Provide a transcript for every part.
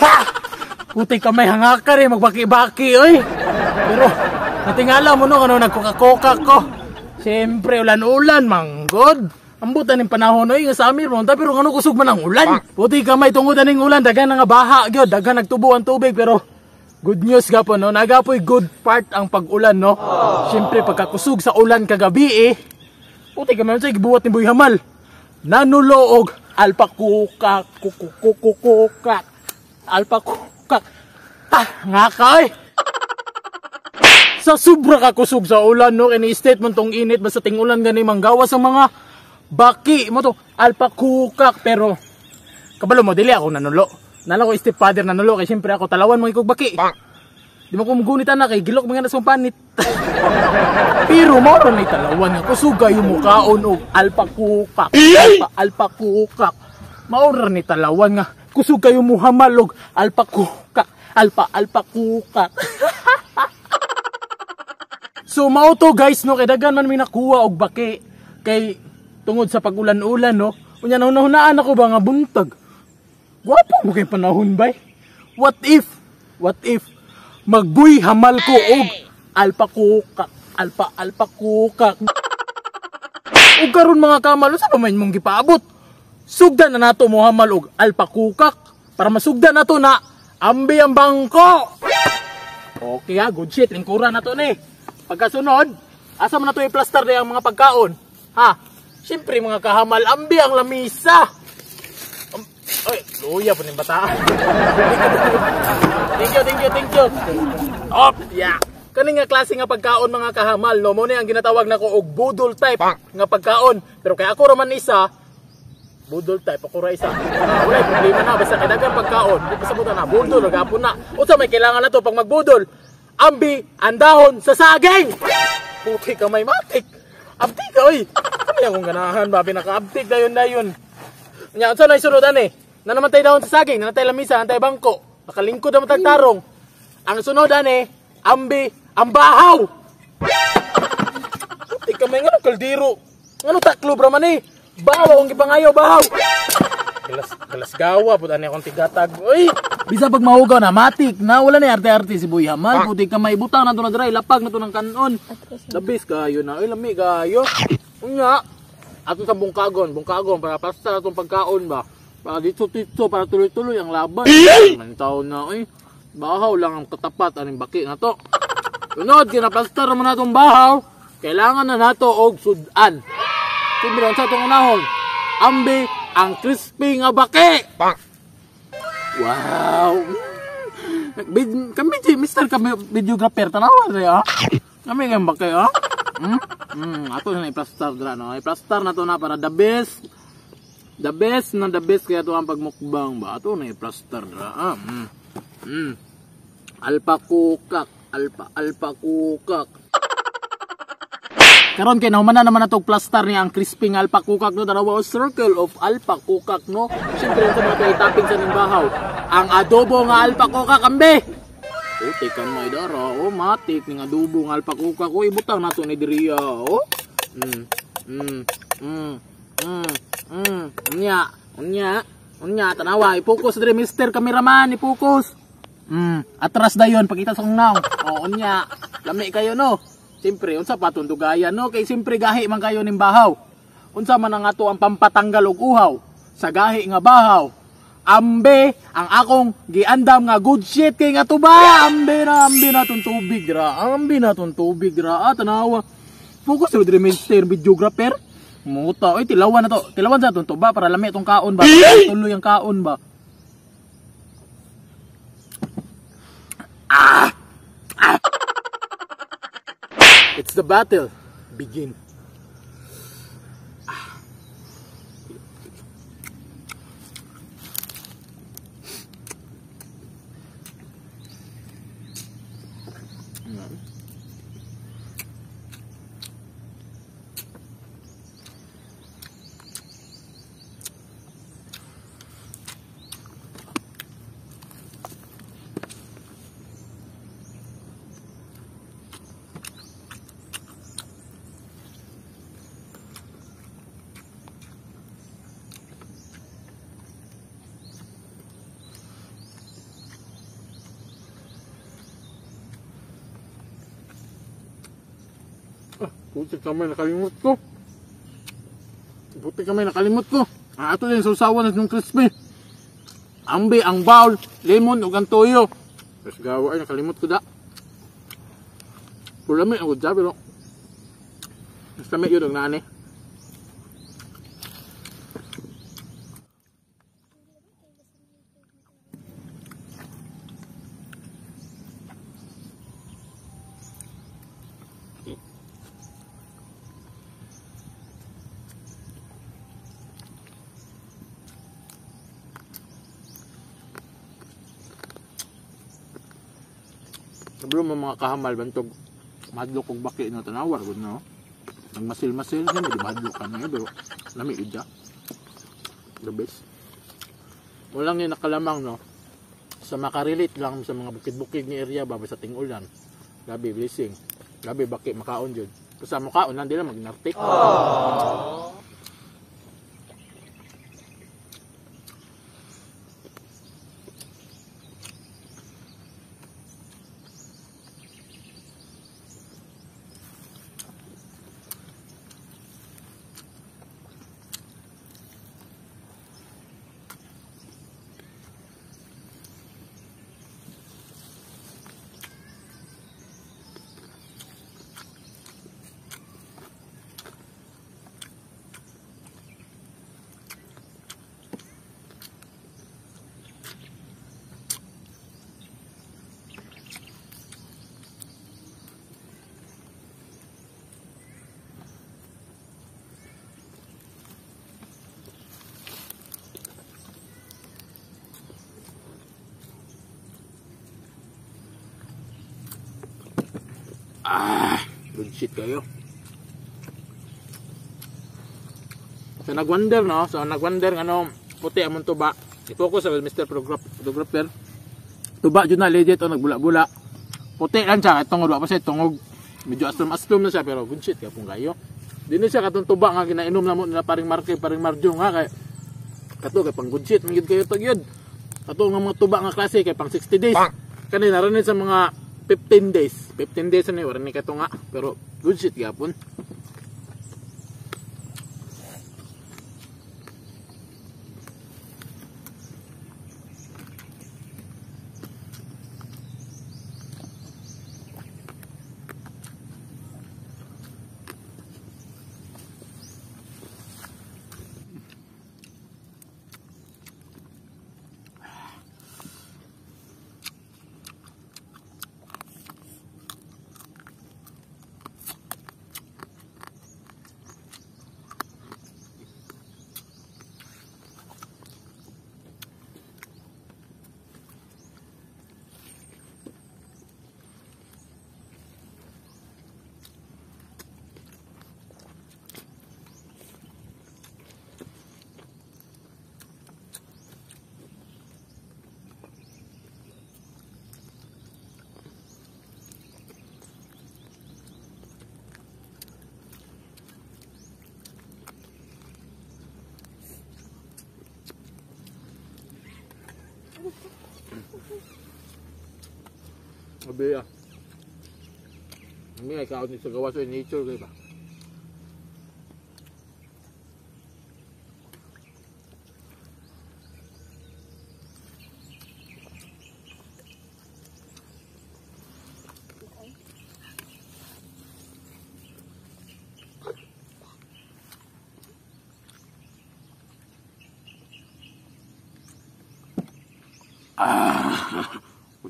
Ha! Puti ka may hangakar eh, magbaki-baki oy. Pero natingala mo no ano nagkukakokak ko. Siyempre ulan-ulan manggod. Ambutan ng panahon oy nga sa amin ron pero ano kusog man ang ulan. Puti ka may tungod aning ulan daghan nga baha gyud, daghan nagtubo ang tubig pero good news gapon no, nagapoy good part ang pag-ulan no. Siyempre pagkakusog sa ulan kagabi eh. Puti ka man say gibuhat ni Boy Hamal. Nanuloog alpakukak kukukukukak alpakukak. Nga ka eh. Sa sobra kakusog sa ulan no, kini statement tong init basta ting ulan gani manggawas ang mga baki mo to alpakukak pero kabalo mo dili ako nanulo. Nala ko stepfather nanulo kay siyempre ako talawan mo ikog baki. Di mo ko mugunit anak kay gilok mga nasong panit. Pero mo ron ni talawan nga kusog kayo mukaon og alpakukak. Alpakukak. Mao ron ni talawan nga kusog kayo muhamal og alpakukak. Alpakukak. So mao to guys no, kay daghan man mi nakuha og baki kay tungod sa pag-ulan-ulan no. Unya hunahunaan ako ba nga buntag. Gwapo mo kay panahon bay. What if magbuy hamal ko og alpakukak. Alpakukak. Ug karon mga kamal sa pa man mong gipaabot. Sugdan na nato mo hamal og alpakukak para masugdan nato na ambi ang bangko. Okay ha, good shit, lingkuran nato ni. Pagkasunod, asa man nato i-plaster na ang mga pagkaon? Ha? Siyempre mga kahamal, ambi ang lamisa. Ay, luya po ng bata. Thank you. Op, yeah. Kani nga klase nga pagkaon mga kahamal, no? Mo ni ang ginatawag nako og budol type nga pagkaon. Pero kay ako raman isa, budol type ako ra isa. Wala problema na basta kay daghang pagkaon. Di pa sabutan na budol ug hapon na. Unsa may kailangan nato pag magbudol? Ambi ang dahon sa saging. Puti ka may matik. Abti ka oy. Ano yung ganahan ba pinakaabtik dayon. Nya unsa na isunod ani? Na naman tay dahon sa saging, na tay lamisa, na tay bangko. Nakalingkod na matagtarong. Ang sunod ani, ambi ang bahaw. Puti ka may nga kaldiro. Ngano taklo bra man eh. Bahaw ang gipangayo bahaw. Galas gawa pud ani akong tigatag. Oy, bisa pag mahugaw na matik na wala na arte-arte si Boy Hamal. Puti ka may butang na to na dry, lapag na to ng kanon. Labis kayo na. Oy, lami kayo. Unya, ato sa bungkagon para pasta atong pagkaon ba. Para dito para tuloy-tuloy ang laban. Mantaw na oy. Bahaw lang ang katapat aning baki na to. Sunod kinaplastar man natong bahaw, kailangan na nato og sudan. Sibiro sa tong unahon. Ambi ang crispy nga baki. Wow. Kami Mr. kami videographer tanawa saya. Kami nga baki ato na i-plaster dra no. I-plaster na to na para the best kaya to ang pagmukbang ba. Ato na i-plaster dra. Alpakukak. Karon kay nahuman naman natong plaster niya ang crispy nga alpakukak no, darawa o circle of alpakukak no. Siyempre sa mga topping sa ning bahaw, ang adobo nga alpakukak ambe. Puti ka may dara, matik ning adobo nga alpakukak ko ibutang nato ni diriya Unya tanawa i-focus diri Mr. Cameraman, i-focus. Atras dayon pakita sa unaw. Unya lami kayo no. Siyempre, unsa pa itong dugayan, no? Kay siyempre gahi man kayo ning bahaw. Unsa man ang ato ang pampatanggal og uhaw sa gahi nga bahaw. Ambe, ang akong giandam nga good shit kay nga tuba. Ambe na tong tubig ra. Tanawa. Focus sa diri Mr. Videographer. Muta, oy tilawan na to. Tilawan sa tong tuba para lami itong kaon ba. Tuloy ang kaon ba. It's the battle. Begin. Buti kamay nakalimot ko. Buti kamay nakalimot ko. Ato din sausawan ng crispy. Ambi, ang bowl, lemon, ug ang toyo. Tapos gawa ay nakalimot ko da. Pulami ang gudya pero mas kami yun ang nani. Sebelum mga kahamal bantog madlok og baki no tanawar gud no. Nang masil-masil siya di madlok kan niya pero lami gud siya. The best. Walang ni nakalamang no. Sa makarelate lang sa mga bukid-bukid ni area ba sa ting-ulan. Gabi blessing. Gabi baki makaon jud. Sa makaon lang dila magnartik. Good shit kayo. So nagwonder no, so nagwonder ano puti amon tuba. I-focus sa Mr. Photographer. Tuba jud na legit o nagbula-bula. Puti lang siya itong wa pa siya tungog. Medyo astrom-astrom na siya pero good shit kaya pong kayo. Dili siya katong tuba nga ginainom na mo nila paring Marke, paring Marjo nga kay kato kay pang good shit man gyud kayo to gyud. Kato nga mga tuba nga klase kay pang 60 days. Kani naranin sa mga 15 days. 15 days na wala ni kato nga. Pero good shit gapon. Sabi ah. Hindi ay kaon ni sa gawa sa nature kay ba.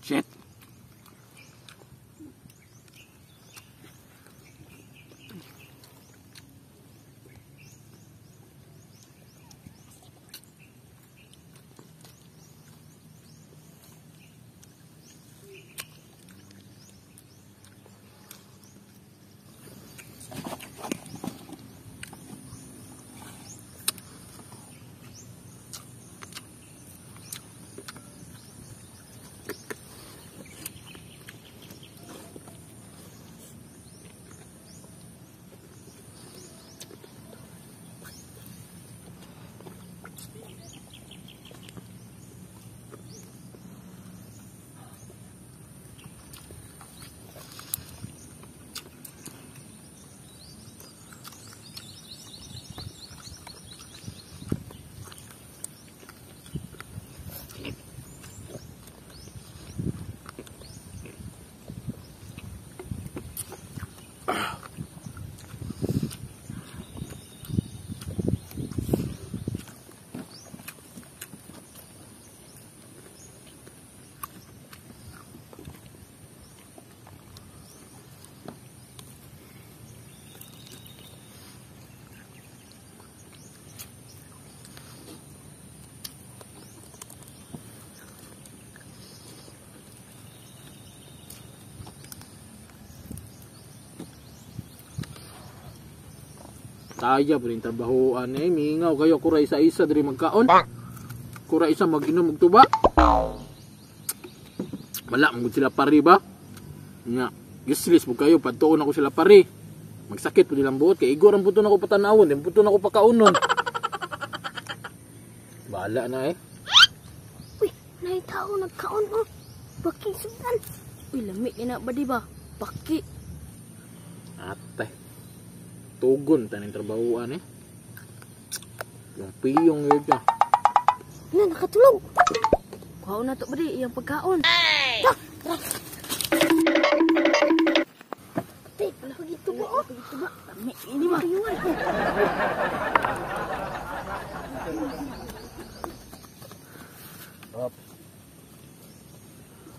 Shit. Taya po rin trabahoan eh. Mingaw kayo, kura isa-isa dari magkaon. Kura isa mag-inom magtuba. Wala, magod sila pari ba? Nga, useless po kayo, patuon ako sila pari. Magsakit po nilang buot, kay igor ang puto na ko patanawon, yung puto na ko pakaunon. Bahala na eh. Uy, naitao nagkaon mo. Baki sudan. Uy, lamig na ba di ba? Baki. Ate. Tugon taning trabahoan eh. Yung piyong yun ka. Na, nakatulog. Kuhaon na to ba di, yung pagkaon. Ta, ta. Tay, wala ko dito ba? Wala ko dito ba? Ini ba? Up.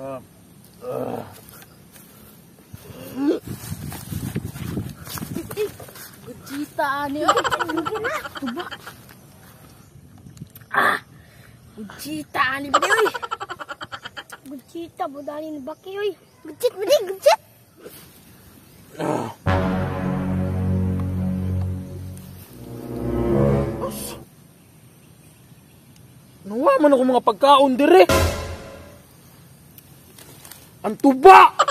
Up. Gujita ni. Tuba. Ah. Gujita ni ba di oy? Gujita budali ni Baki oy. Gujit ba di? Gujit. Nawa man ako mga pagkaon dire. Ang tuba!